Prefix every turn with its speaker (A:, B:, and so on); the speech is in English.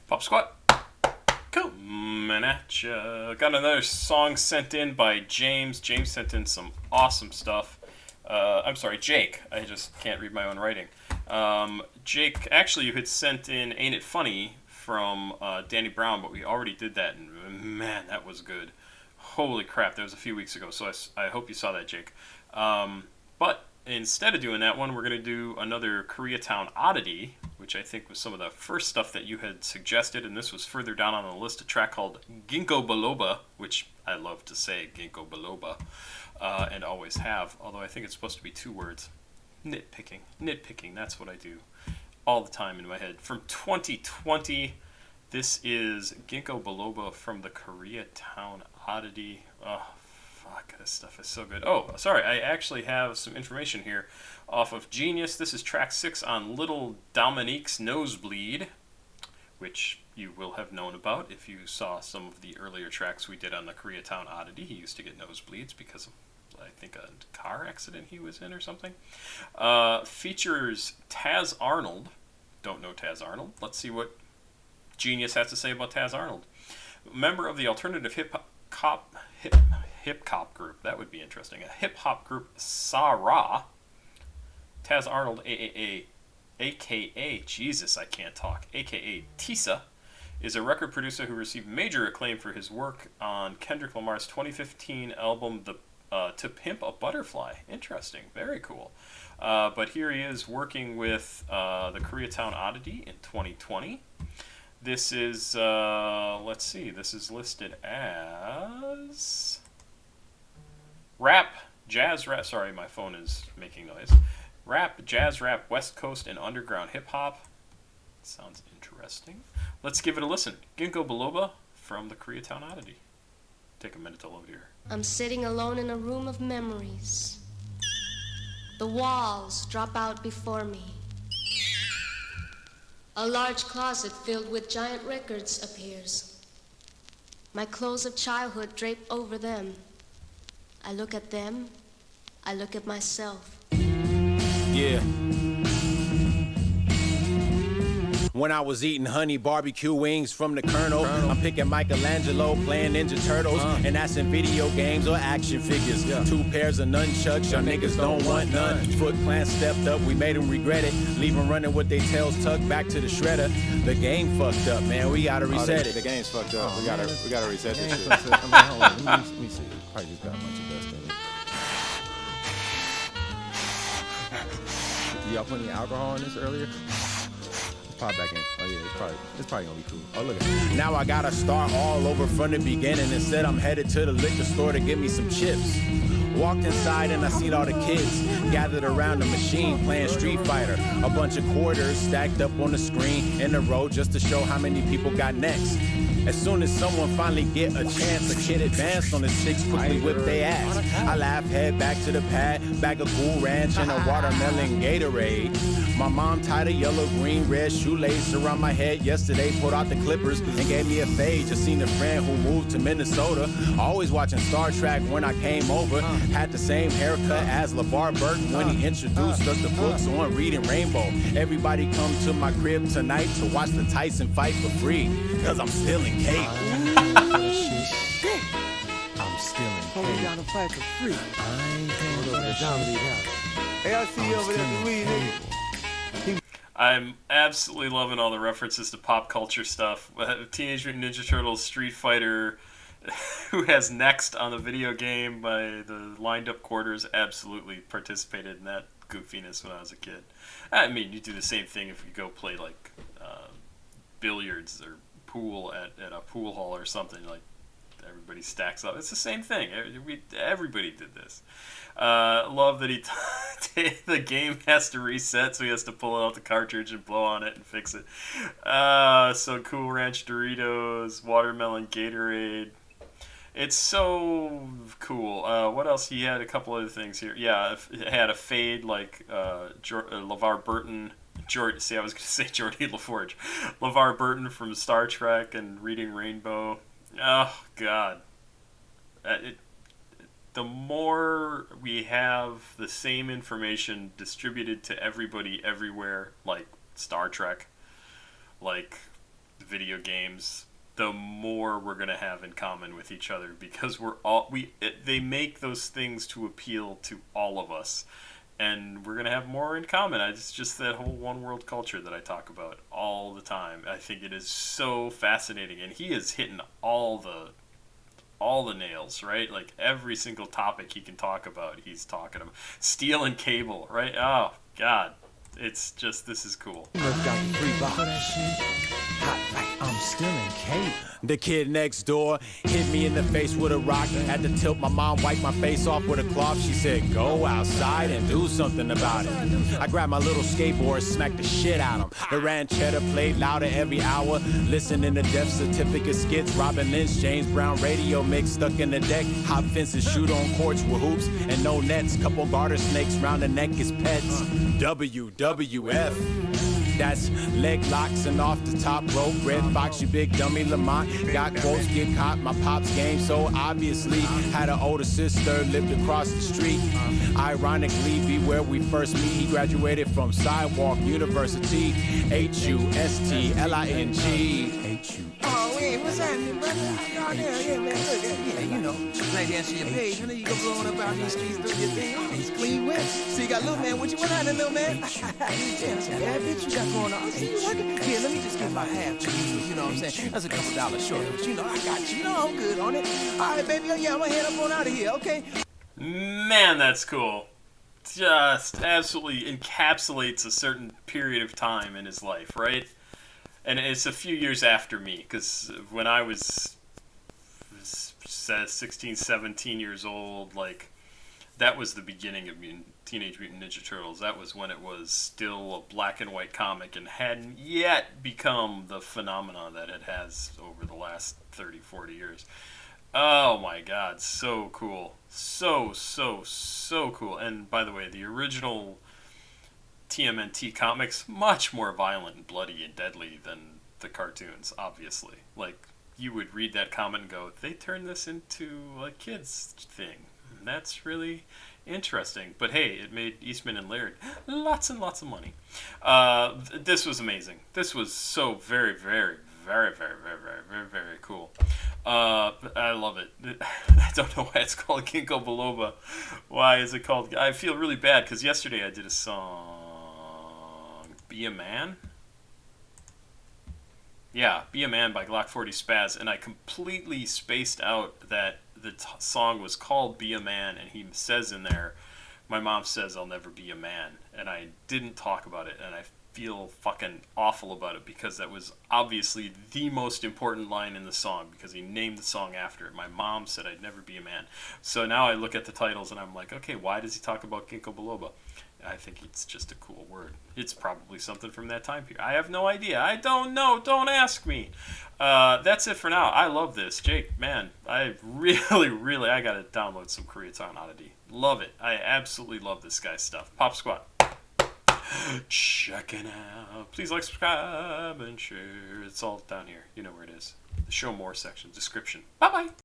A: Pop Squat, coming at ya. Got another song sent in by James. James sent in some awesome stuff. I'm sorry, Jake. I just can't read my own writing. Jake, actually, you had sent in Ain't It Funny from Danny Brown, but we already did that, and man, that was good. Holy crap, that was a few weeks ago, so I hope you saw that, Jake. But instead of doing that one, we're going to do another Koreatown Oddity, which I think was some of the first stuff that you had suggested, and this was further down on the list, a track called Ginkabiloba, which I love to say, Ginkabiloba, and always have, although I think it's supposed to be 2 words. Nitpicking, that's what I do all the time in my head. From 2020, this is Ginkabiloba from the Koreatown Oddity. Oh, fuck, this stuff is so good. Oh, sorry, I actually have some information here off of Genius. This is track 6 on Little Dominique's Nosebleed, which you will have known about if you saw some of the earlier tracks we did on the Koreatown Oddity. He used to get nosebleeds because of, I think, a car accident he was in or something. Features Taz Arnold. Don't know Taz Arnold. Let's see what Genius has to say about Taz Arnold. Member of the alternative hip-hop group. That would be interesting. A hip-hop group, Sarah. Taz Arnold, a.k.a. Jesus, I can't talk, a.k.a. Tisa, is a record producer who received major acclaim for his work on Kendrick Lamar's 2015 album, To Pimp a Butterfly. Interesting. Very cool. But here he is working with the Koreatown Oddity in 2020. This is, let's see, this is listed as rap, jazz rap, sorry, my phone is making noise. Rap, jazz rap, West Coast, and underground hip-hop. Sounds interesting. Let's give it a listen. Ginkabiloba from the Koreatown Oddity. Take a minute to load here.
B: I'm sitting alone in a room of memories. The walls drop out before me. A large closet filled with giant records appears. My clothes of childhood drape over them. I look at them. I look at myself.
C: Yeah. When I was eating honey barbecue wings from the Colonel, I'm picking Michelangelo playing Ninja Turtles, and that's in video games or action figures. 2 pairs of nunchucks, y'all niggas don't want none. Foot Clan stepped up, we made them regret it. Leave them running with their tails tucked back to the shredder. The game fucked up, man. We gotta reset it.
D: The game's fucked up. We gotta reset this shit.
E: Hold on. Let me see. Probably just got a bunch of dust in it. Y'all put any alcohol in this earlier? Pop back in. Oh yeah, it's probably gonna be cool. Oh, look at it.
C: Now I gotta start all over from the beginning. Instead, I'm headed to the liquor store to get me some chips. Walked inside and I seen all the kids gathered around the machine playing Street Fighter. A bunch of quarters stacked up on the screen in a row just to show how many people got next. As soon as someone finally get a chance, a kid advanced on the 6, quickly whipped they ass. I laugh, head back to the pad, bag of Cool Ranch and a watermelon Gatorade. My mom tied a yellow, green, red shoelace around my head yesterday, pulled out the clippers and gave me a fade. Just seen a friend who moved to Minnesota, always watching Star Trek when I came over. Had the same haircut as LeVar Burton when he introduced us to books on Reading Rainbow. Everybody come to my crib tonight to watch the Tyson fight for free, cause I'm still in cable.
E: I'm still in
F: Hold
E: cable.
F: down the fight for free.
E: I ain't paying for that shit.
F: Hey, I see you over there at the weed, nigga.
A: I'm absolutely loving all the references to pop culture stuff. Teenage Mutant Ninja Turtles, Street Fighter, who has Next on the video game by the lined up quarters, absolutely participated in that goofiness when I was a kid. I mean, you do the same thing if you go play like billiards or pool at a pool hall or something. Like everybody stacks up. It's the same thing. Everybody did this. Love that the game has to reset, so he has to pull out the cartridge and blow on it and fix it. So Cool Ranch Doritos, watermelon Gatorade. It's so cool. What else? He had a couple other things here. Yeah, it had a fade like LeVar Burton. See, I was going to say Geordie LaForge. LeVar Burton from Star Trek and Reading Rainbow. Oh, God. The more we have the same information distributed to everybody everywhere, like Star Trek, like video games, the more we're gonna have in common with each other, because they make those things to appeal to all of us, and we're gonna have more in common. It's just that whole one world culture that I talk about all the time. I think it is so fascinating, and he is hitting all the nails, right? Like every single topic he can talk about, he's talking about. Steel and cable, right? Oh God, it's just, this is cool.
C: I'm still in Cape. The kid next door hit me in the face with a rock. Had to tilt my mom, wipe my face off with a cloth. She said, go outside and do something about it. I grabbed my little skateboard, smacked the shit out of him. The ranchetta played louder every hour. Listening to death certificate skits, Robin Lynch, James Brown radio mix stuck in the deck. Hop fences, shoot on courts with hoops and no nets. Couple garter snakes round the neck as pets. WWF. That's leg locks and off the top rope. Red Fox, you big dummy Lamont. Got quotes, get caught, my pop's game so obviously. Had an older sister, lived across the street. Ironically, be where we first meet. He graduated from Sidewalk University. HUSTLING.
F: Oh, hey, what's happening, brother? Oh, yeah, man, look, yeah, you know, like answer your page. I know you go blowing up out these streets, doing your thing. Oh, these clean whips. So you got little man with you. What happened, little man? Yeah, that's a bad bitch you got going on. I see you working. Here, let me just get my half to you. You know what I'm saying? That's a couple $1 short, but you know, I got you. You know I'm good on it. All right, baby. Oh, yeah, I'm gonna head up on out of here, okay?
A: Man, that's cool. Just absolutely encapsulates a certain period of time in his life, right? And it's a few years after me, because when I was 16, 17 years old, like, that was the beginning of Teenage Mutant Ninja Turtles. That was when it was still a black and white comic and hadn't yet become the phenomenon that it has over the last 30, 40 years. Oh my God, so cool. So cool. And by the way, the original TMNT comics, much more violent and bloody and deadly than the cartoons, obviously. Like, you would read that comic and go, they turned this into a kid's thing. And that's really interesting. But hey, it made Eastman and Laird lots and lots of money. This was amazing. This was so very cool. I love it. I don't know why it's called Ginkabiloba. Why is it called? I feel really bad because yesterday I did a song, Be a Man? Yeah, Be a Man by Glock 40 Spaz, and I completely spaced out that the song was called Be a Man, and he says in there, my mom says I'll never be a man, and I didn't talk about it, and I feel fucking awful about it because that was obviously the most important line in the song because he named the song after it. My mom said I'd never be a man. So now I look at the titles and I'm like, okay, why does he talk about Ginkabiloba? I think it's just a cool word. It's probably something from that time period. I have no idea. I don't know. Don't ask me. That's it for now. I love this. Jake, man, I really, I gotta download some Koreatown Oddity. Love it. I absolutely love this guy's stuff. Pop Squat. Check it out. Please like, subscribe, and share. It's all down here. You know where it is. The show more section. Description. Bye-bye.